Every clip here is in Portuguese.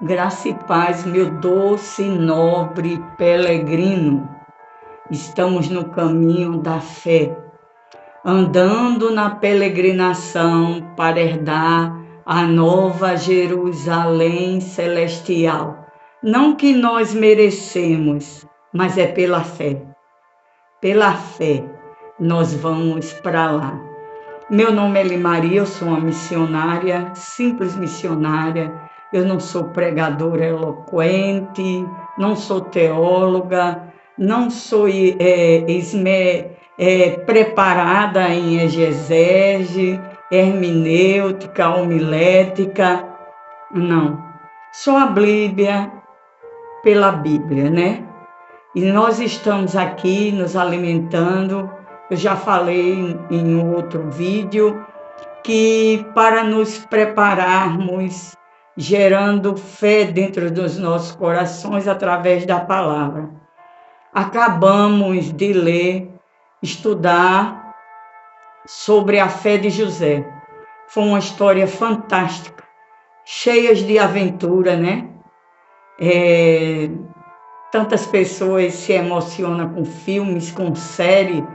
Graça e paz, meu doce e nobre peregrino. Estamos no caminho da fé, andando na peregrinação para herdar a nova Jerusalém celestial. Não que nós merecemos, mas é pela fé. Pela fé, nós vamos para lá. Meu nome é Limaria, eu sou uma missionária, simples missionária. Eu não sou pregadora eloquente, não sou teóloga, não sou preparada em exegese, hermenêutica, homilética. Não. Sou a Bíblia pela Bíblia, né? E nós estamos aqui nos alimentando. Eu já falei em outro vídeo que para nos prepararmos, gerando fé dentro dos nossos corações através da palavra. Acabamos de ler, estudar sobre a fé de José. Foi uma história fantástica, cheia de aventura, né? Tantas pessoas se emocionam com filmes, com série,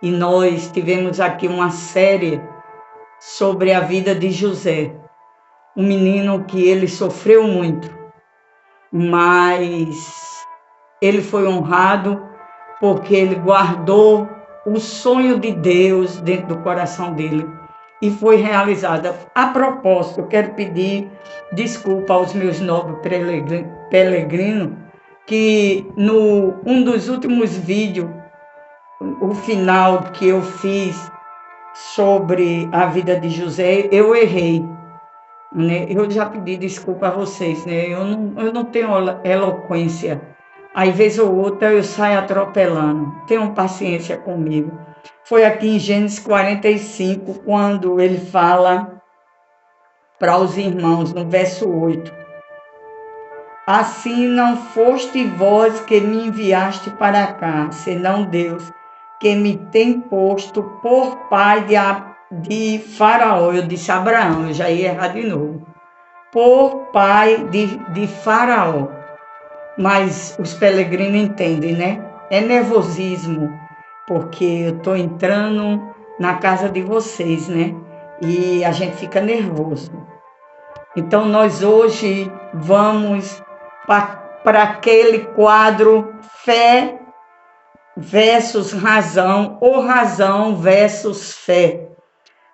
e nós tivemos aqui uma série sobre a vida de José, um menino que ele sofreu muito, mas ele foi honrado porque ele guardou o sonho de Deus dentro do coração dele e foi realizado. A propósito, eu quero pedir desculpa aos meus nobres peregrinos, que um dos últimos vídeos, o final que eu fiz sobre a vida de José, eu errei, né? Eu já pedi desculpa a vocês, né? Eu não tenho eloquência. Às vezes ou outra eu saio atropelando. Tenham paciência comigo. Foi aqui em Gênesis 45, quando ele fala para os irmãos, no verso 8. Assim não foste vós que me enviaste para cá, senão Deus, que me tem posto por pai de Faraó. Eu disse Abraão, eu já ia errar de novo. Por pai de Faraó. Mas os peregrinos entendem, né? É nervosismo, porque eu estou entrando na casa de vocês, né? E a gente fica nervoso. Então nós hoje vamos para aquele quadro fé versus razão, ou razão versus fé.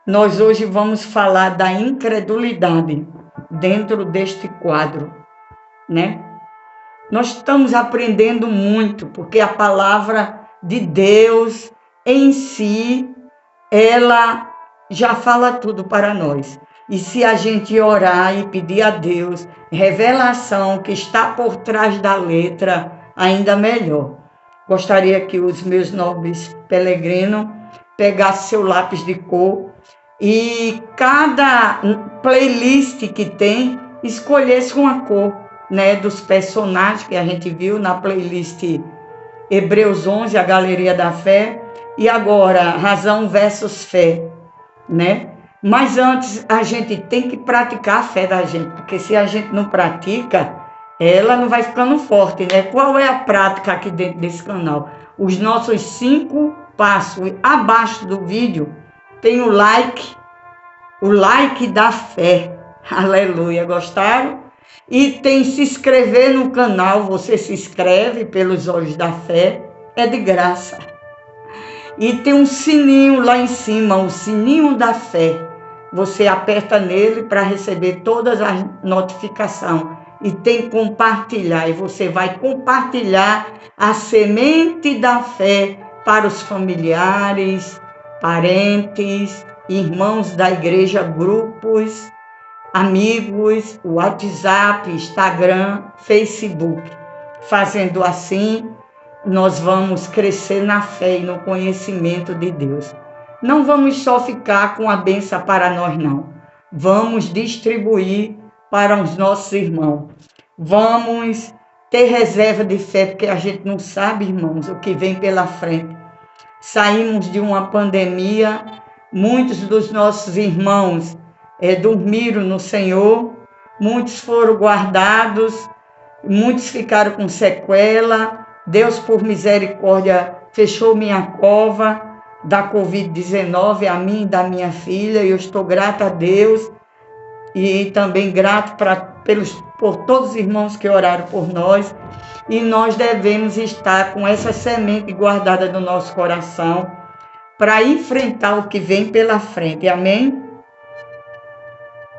Nós hoje vamos falar da incredulidade dentro deste quadro, né? Nós estamos aprendendo muito, porque a palavra de Deus em si, ela já fala tudo para nós. E se a gente orar e pedir a Deus revelação que está por trás da letra, ainda melhor. Gostaria que os meus nobres peregrinos pegassem seu lápis de cor e cada playlist que tem, escolhesse uma cor, né, dos personagens que a gente viu na playlist Hebreus 11, a Galeria da Fé, e agora Razão versus Fé, né? Mas antes a gente tem que praticar a fé da gente, porque se a gente não pratica, ela não vai ficando forte, né? Qual é a prática aqui dentro desse canal? Os nossos 5 passos. Abaixo do vídeo tem o like da fé. Aleluia, gostaram? E tem se inscrever no canal, você se inscreve pelos olhos da fé, é de graça. E tem um sininho lá em cima, o sininho da fé. Você aperta nele para receber todas as notificações. E tem compartilhar, e você vai compartilhar a semente da fé para os familiares, parentes, irmãos da igreja, grupos, amigos, WhatsApp, Instagram, Facebook. Fazendo assim, nós vamos crescer na fé e no conhecimento de Deus. Não vamos só ficar com a bênção para nós, não. Vamos distribuir para os nossos irmãos. Vamos ter reserva de fé, porque a gente não sabe, irmãos, o que vem pela frente. Saímos de uma pandemia, muitos dos nossos irmãos dormiram no Senhor, muitos foram guardados, muitos ficaram com sequela. Deus, por misericórdia, fechou minha cova da Covid-19, a mim e da minha filha, e eu estou grata a Deus, e também grato por todos os irmãos que oraram por nós, e nós devemos estar com essa semente guardada no nosso coração, para enfrentar o que vem pela frente, amém?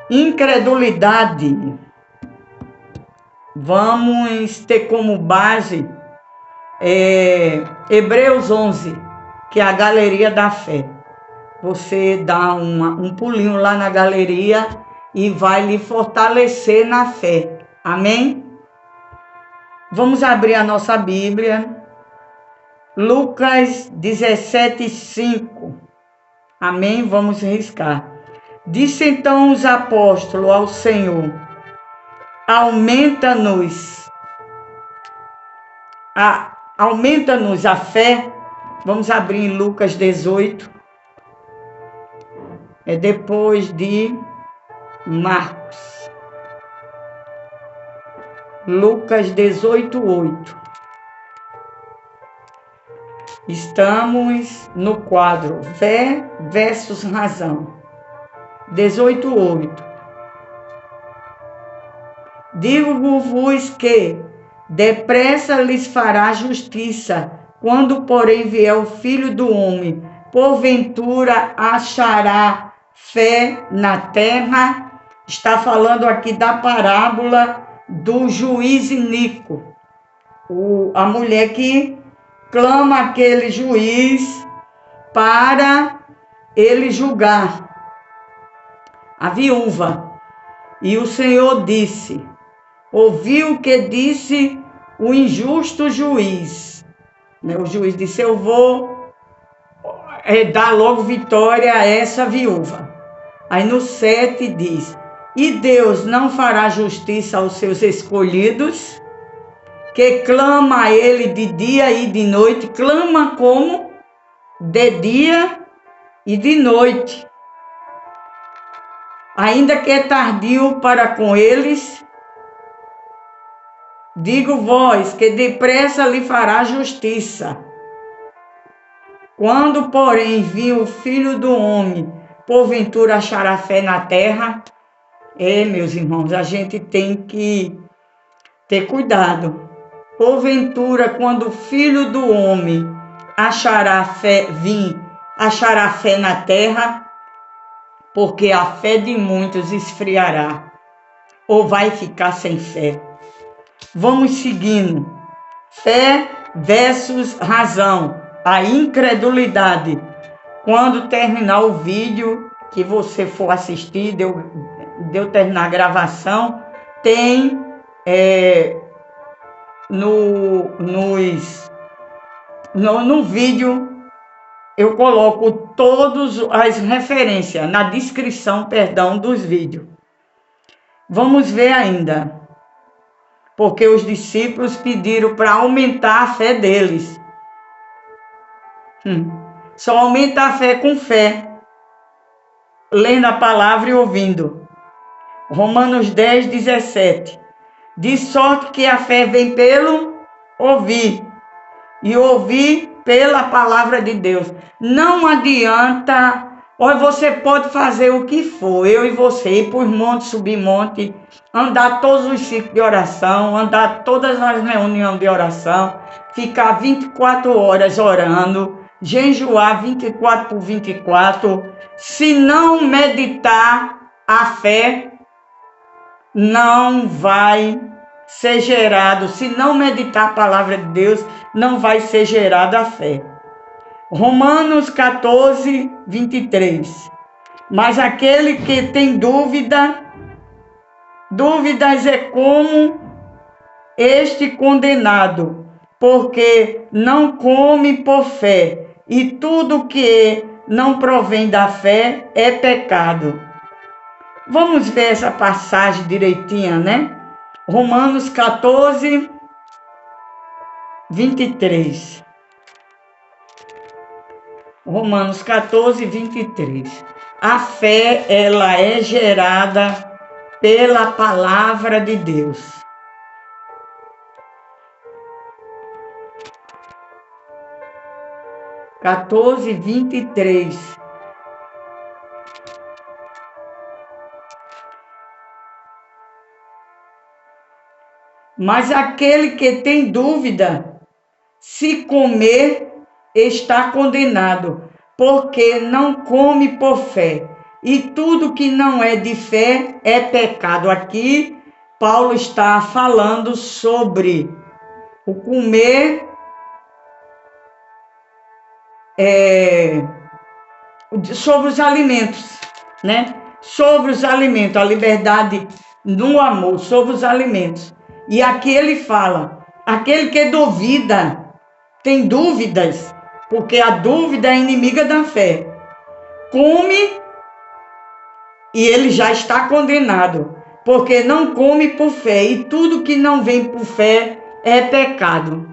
Incredulidade. Vamos ter como base Hebreus 11, que é a galeria da fé. Você dá um pulinho lá na galeria e vai lhe fortalecer na fé, amém? Vamos abrir a nossa Bíblia, Lucas 17:5, amém? Vamos riscar. Disse então os apóstolos ao Senhor: aumenta-nos a fé. Vamos abrir em Lucas 18, depois de Marcos. Lucas 18:8. Estamos no quadro Fé versus Razão. 18:8. Digo-vos que depressa lhes fará justiça, quando porém vier o Filho do Homem, porventura achará fé na terra. Está falando aqui da parábola do juiz iníquo. A mulher que clama aquele juiz para ele julgar a viúva. E o Senhor disse: ouviu o que disse o injusto juiz. O juiz disse: eu vou dar logo vitória a essa viúva. Aí no 7 diz: e Deus não fará justiça aos seus escolhidos, que clama a ele de dia e de noite. Clama como? De dia e de noite. Ainda que é tardio para com eles, digo vós que depressa lhe fará justiça. Quando, porém, vir o Filho do Homem, porventura achará fé na terra. Meus irmãos, a gente tem que ter cuidado. Porventura, quando o Filho do Homem achará fé na terra, porque a fé de muitos esfriará, ou vai ficar sem fé. Vamos seguindo. Fé versus razão. A incredulidade. Quando terminar o vídeo que você for assistir, de eu terminar a gravação, tem no vídeo eu coloco todas as referências na descrição, dos vídeos. Vamos ver ainda. Porque os discípulos pediram para aumentar a fé deles. Só aumenta a fé com fé, lendo a palavra e ouvindo. Romanos 10:17. De sorte que a fé vem pelo ouvir, e ouvir pela palavra de Deus. Não adianta, você pode fazer o que for, eu e você, ir por monte, subir monte, andar todos os ciclos de oração, andar todas as reuniões de oração, ficar 24 horas orando, jejuar 24/24, se não meditar a fé, não vai ser gerado. Se não meditar a palavra de Deus, não vai ser gerada a fé. Romanos 14:23. Mas aquele que tem dúvidas é como este condenado, porque não come por fé, e tudo que não provém da fé é pecado. Vamos ver essa passagem direitinha, né? Romanos 14:23. Romanos 14:23. A fé, ela é gerada pela palavra de Deus. Quatorze, 23. Mas aquele que tem dúvida, se comer, está condenado, porque não come por fé. E tudo que não é de fé é pecado. Aqui, Paulo está falando sobre o comer, sobre os alimentos, né? Sobre os alimentos, a liberdade no amor, sobre os alimentos. E aqui ele fala, aquele que duvida, tem dúvidas, porque a dúvida é inimiga da fé. Come e ele já está condenado, porque não come por fé. E tudo que não vem por fé é pecado.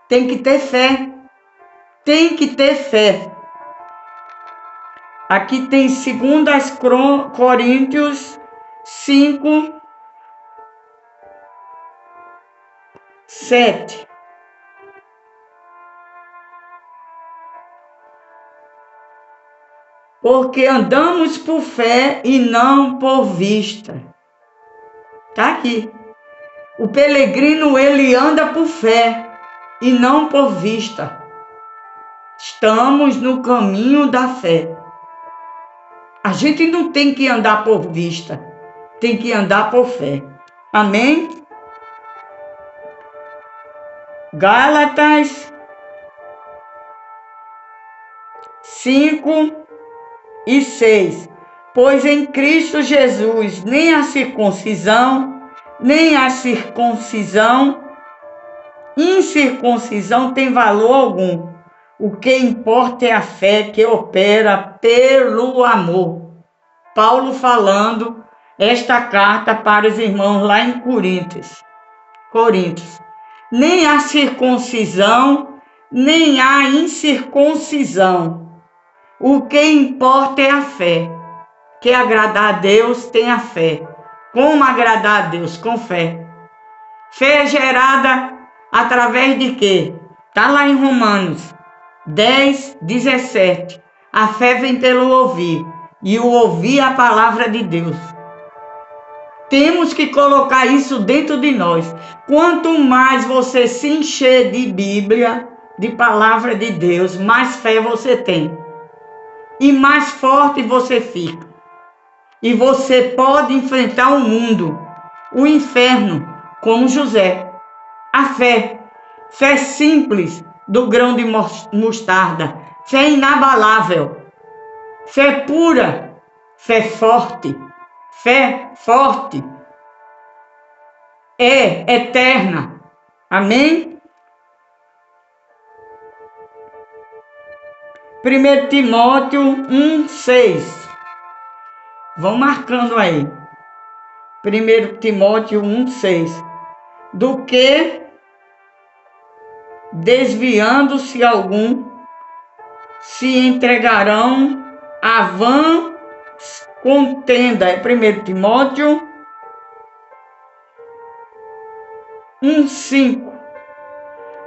Tem que ter fé. Tem que ter fé. Aqui tem 2 Coríntios 5, 7. Porque andamos por fé e não por vista. Tá aqui. O peregrino, ele anda por fé e não por vista. Estamos no caminho da fé. A gente não tem que andar por vista, tem que andar por fé. Amém? Gálatas 5 e 6. Pois em Cristo Jesus nem a circuncisão, nem a incircuncisão tem valor algum. O que importa é a fé que opera pelo amor. Paulo falando esta carta para os irmãos lá em Coríntios. Nem a circuncisão, nem a incircuncisão. O que importa é a fé. Quer agradar a Deus, tem a fé. Como agradar a Deus? Com fé. Fé é gerada através de quê? Está lá em Romanos 10, 17. A fé vem pelo ouvir, e o ouvir a palavra de Deus. Temos que colocar isso dentro de nós. Quanto mais você se encher de Bíblia, de palavra de Deus, mais fé você tem. E mais forte você fica. E você pode enfrentar o mundo, o inferno, como José. A fé simples do grão de mostarda, fé inabalável, fé pura, fé forte, é eterna. Amém? 1 Timóteo 1, 6. Vão marcando aí. 1 Timóteo 1, 6. Do que, desviando-se algum, se entregarão a vã contenda. É 1 Timóteo 1, 5.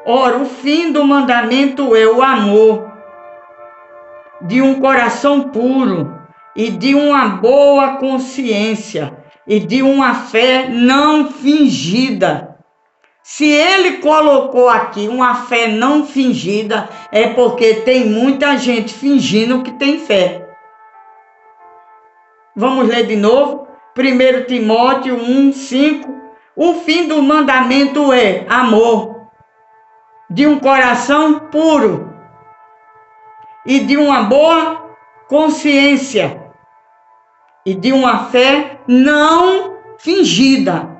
Ora, o fim do mandamento é o amor, de um coração puro e de uma boa consciência e de uma fé não fingida. Se ele colocou aqui uma fé não fingida, é porque tem muita gente fingindo que tem fé. Vamos ler de novo? 1 Timóteo 1, 5. O fim do mandamento é amor, de um coração puro e de uma boa consciência e de uma fé não fingida.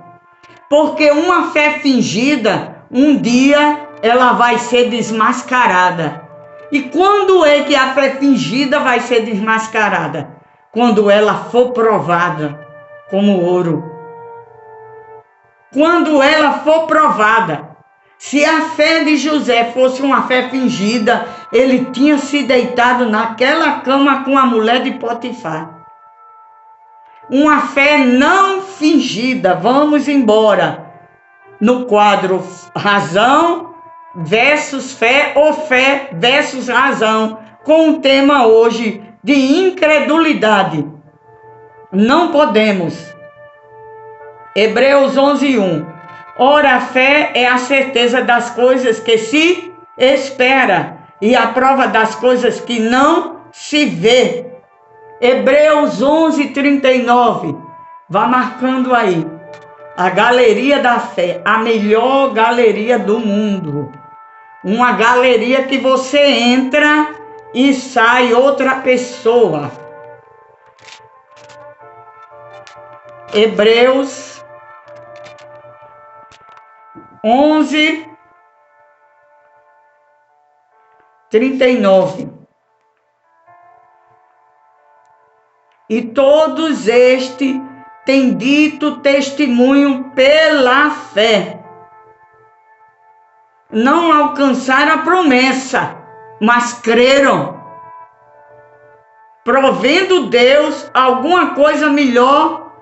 Porque uma fé fingida, um dia ela vai ser desmascarada. E quando é que a fé fingida vai ser desmascarada? Quando ela for provada como ouro. Quando ela for provada. Se a fé de José fosse uma fé fingida, ele tinha se deitado naquela cama com a mulher de Potifar. Uma fé não fingida. Vamos embora no quadro razão versus fé ou fé versus razão, com o tema hoje de incredulidade. Não podemos. Hebreus 11:1. Ora, a fé é a certeza das coisas que se espera e a prova das coisas que não se vê. Hebreus 11:39. Vá marcando aí. A galeria da fé, a melhor galeria do mundo. Uma galeria que você entra e sai outra pessoa. Hebreus 11:39. E todos estes têm dito testemunho pela fé. Não alcançaram a promessa, mas creram, provendo Deus alguma coisa melhor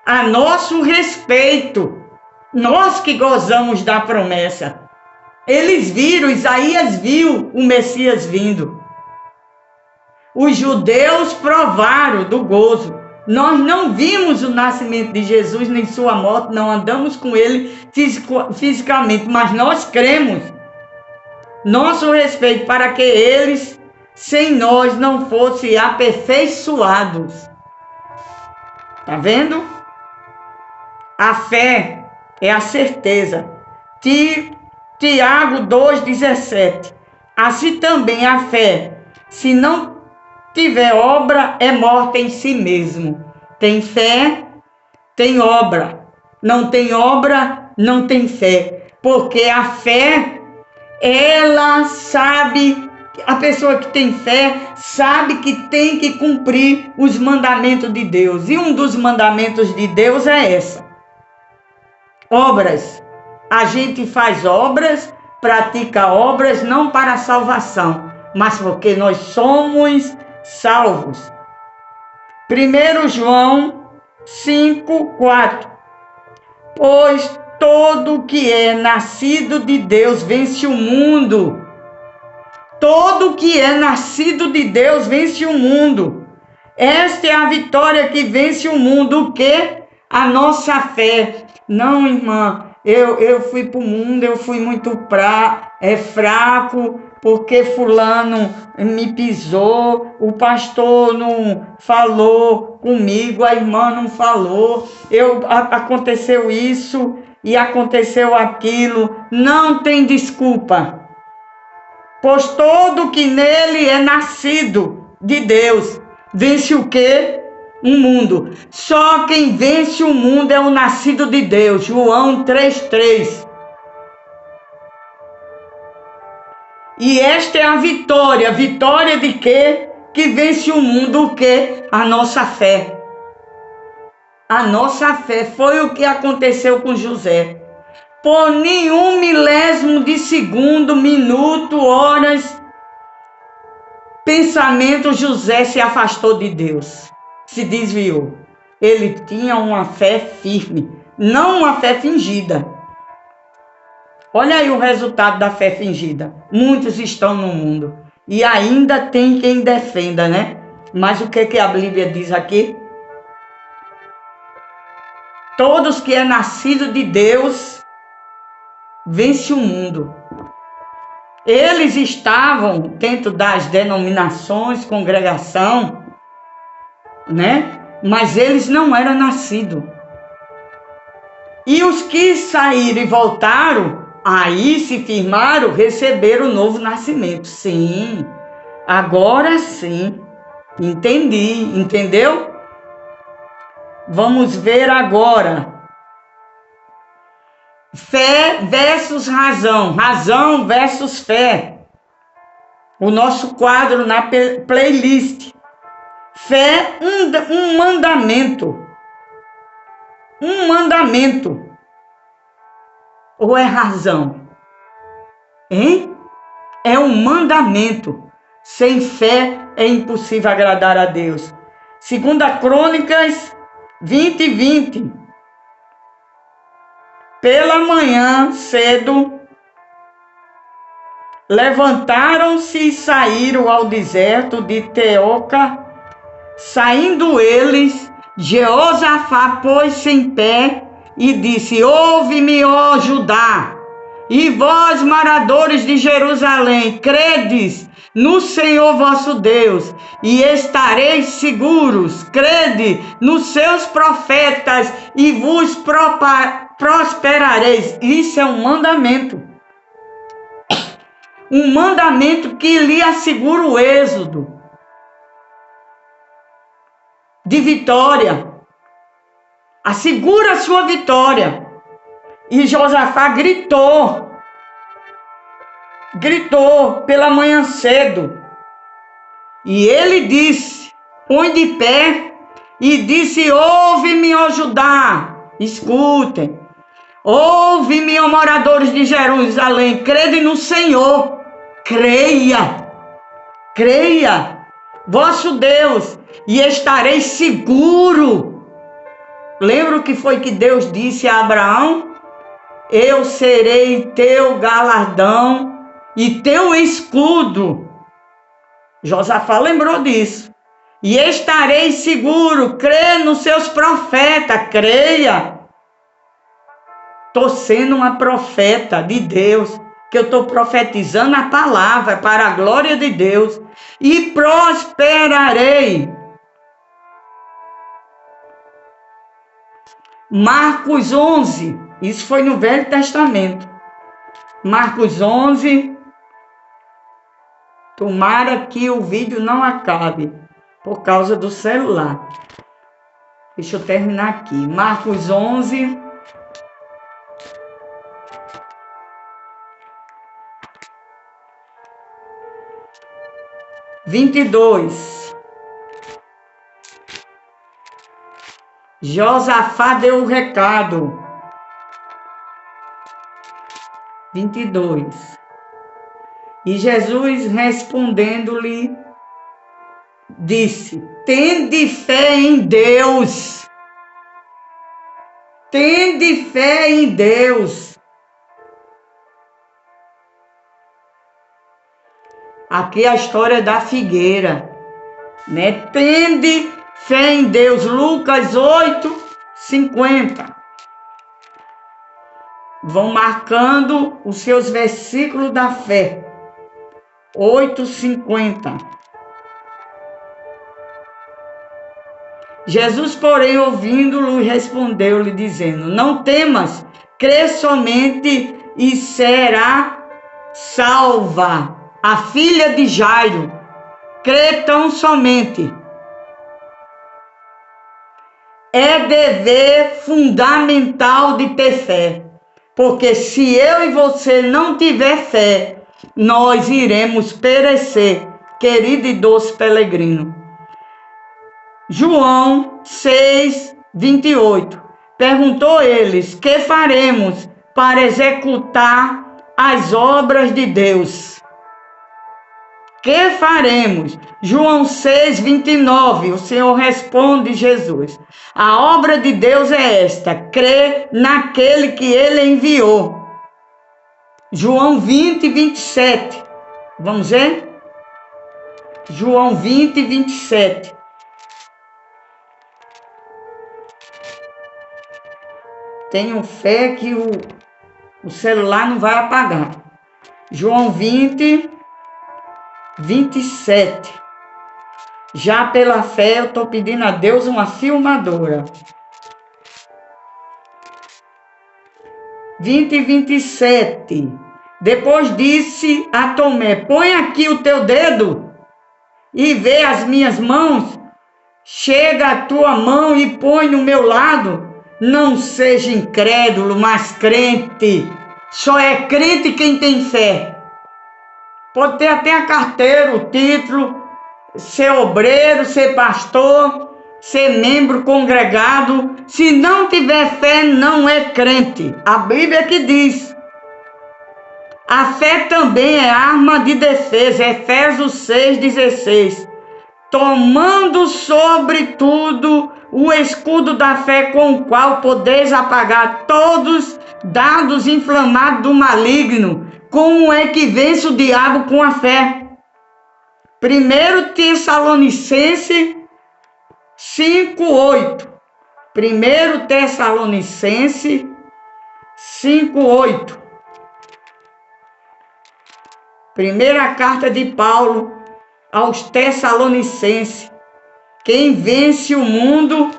a nosso respeito. Nós que gozamos da promessa. Eles viram, Isaías viu o Messias vindo. Os judeus provaram do gozo. Nós não vimos o nascimento de Jesus, nem sua morte, não andamos com ele fisicamente, mas nós cremos. Nosso respeito para que eles, sem nós, não fossem aperfeiçoados. Tá vendo? A fé é a certeza. Tiago 2,17. Assim também a fé, se não tiver obra, é morta em si mesmo. Tem fé, tem obra. Não tem obra, não tem fé. Porque a fé, ela sabe, a pessoa que tem fé sabe que tem que cumprir os mandamentos de Deus. E um dos mandamentos de Deus é essa. Obras. A gente faz obras, pratica obras não para a salvação, mas porque nós somos salvos. 1 João 5:4. Pois todo que é nascido de Deus vence o mundo. Todo que é nascido de Deus vence o mundo. Esta é a vitória que vence o mundo. O quê? A nossa fé. Não, irmã, eu fui para o mundo, eu fui muito fraco, porque fulano me pisou, o pastor não falou comigo, a irmã não falou, aconteceu isso e aconteceu aquilo. Não tem desculpa. Pois todo que nele é nascido de Deus vence o quê? O mundo. Só quem vence o mundo é o nascido de Deus. João 3:3. E esta é a vitória. Vitória de quê? Que vence o mundo. O quê? A nossa fé. A nossa fé. Foi o que aconteceu com José. Por nenhum milésimo de segundo, minuto, horas, pensamento, José se afastou de Deus. Se desviou. Ele tinha uma fé firme, não uma fé fingida. Olha aí o resultado da fé fingida. Muitos estão no mundo e ainda tem quem defenda, né? Mas o que a Bíblia diz aqui? Todos que é nascido de Deus vence o mundo. Eles estavam dentro das denominações, congregação, né? Mas eles não eram nascidos. E os que saíram e voltaram, aí se firmaram, receberam o novo nascimento. Sim, agora sim. Entendi, entendeu? Vamos ver agora. Fé versus razão. Razão versus fé. O nosso quadro na playlist. Fé, um mandamento. Um mandamento. Ou é razão? Hein? É um mandamento. Sem fé é impossível agradar a Deus. 2 Crônicas 20:20. pela manhã cedo, levantaram-se e saíram ao deserto de Teoca. Saindo eles, Jeosafá pôs-se em pé e disse: ouve-me, ó Judá, e vós, moradores de Jerusalém, credes no Senhor vosso Deus, e estareis seguros. Crede nos seus profetas, e vos prosperareis. Isso é um mandamento. Um mandamento que lhe assegura o êxodo de vitória. Assegura a sua vitória. E Josafá gritou pela manhã cedo. E ele disse, põe de pé, e disse: ouve-me, ó Judá, escutem. Ouve-me, ó moradores de Jerusalém, crede no Senhor. Creia, vosso Deus, e estareis seguro. Lembra o que foi que Deus disse a Abraão? Eu serei teu galardão e teu escudo. Josafá lembrou disso. E estareis seguro, crê nos seus profetas, creia. Estou sendo uma profeta de Deus, que eu estou profetizando a palavra para a glória de Deus, e prosperarei. Marcos 11, isso foi no Velho Testamento. Marcos 11, tomara que o vídeo não acabe, por causa do celular. Deixa eu terminar aqui. Marcos 11, (22). Josafá deu o recado. 22. E Jesus respondendo-lhe, disse: tende fé em Deus. Tende fé em Deus. Aqui a história da figueira, né? Tende fé em Deus. Lucas 8:50. Vão marcando os seus versículos da fé. 8:50. Jesus, porém, ouvindo-lo, respondeu-lhe, dizendo: não temas, crê somente e será salva a filha de Jairo. Crê tão somente. É dever fundamental de ter fé. Porque se eu e você não tiver fé, nós iremos perecer, querido e doce peregrino. João 6:28. Perguntou eles: que faremos para executar as obras de Deus? Que faremos? João 6:29. O Senhor responde, Jesus: a obra de Deus é esta, crer naquele que Ele enviou. João 20:27. Vamos ver? João 20:27. Tenho fé que o celular não vai apagar. João 20:27. Já pela fé eu estou pedindo a Deus uma filmadora. 20:27. Depois disse a Tomé: põe aqui o teu dedo e vê as minhas mãos. Chega a tua mão e põe no meu lado. Não seja incrédulo, mas crente. Só é crente quem tem fé. Pode ter até a carteira, o título, ser obreiro, ser pastor, ser membro congregado. Se não tiver fé, não é crente. A Bíblia que diz. A fé também é arma de defesa. Efésios 6:16. Tomando sobretudo o escudo da fé, com o qual podeis apagar todos dados inflamados do maligno. Como é que vence o diabo com a fé? 1 Tessalonicenses 5:8. 1 Tessalonicenses 5:8. Primeira carta de Paulo aos Tessalonicenses. Quem vence o mundo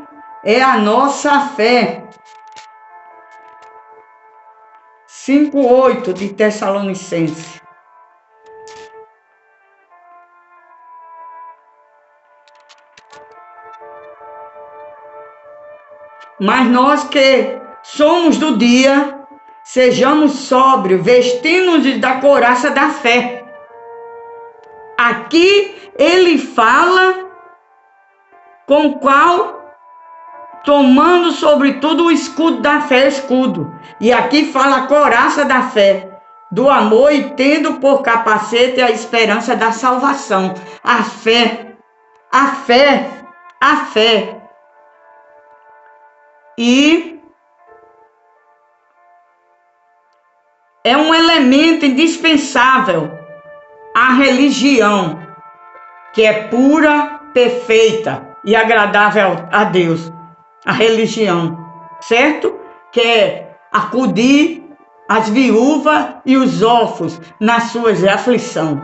é a nossa fé. 5:8 de Tessalonicenses. Mas nós que somos do dia, sejamos sóbrios, vestindo-nos da couraça da fé. Aqui ele fala com qual, tomando sobretudo o escudo da fé, escudo. E aqui fala a couraça da fé, do amor, e tendo por capacete a esperança da salvação. A fé, a fé, a fé. E é um elemento indispensável à religião, que é pura, perfeita e agradável a Deus. A religião, certo? Que é acudir as viúvas e os órfãos nas suas aflições.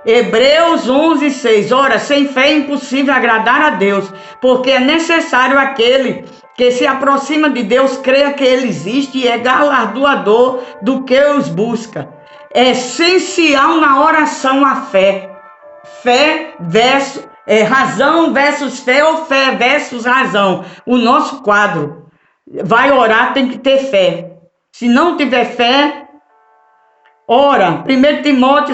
Hebreus 11:6. Ora, sem fé é impossível agradar a Deus, porque é necessário aquele que se aproxima de Deus creia que Ele existe e é galardoador do que os busca. É essencial na oração a fé. Fé versus razão versus fé, ou fé versus razão. O nosso quadro vai orar, tem que ter fé. Se não tiver fé, ora. 1 Timóteo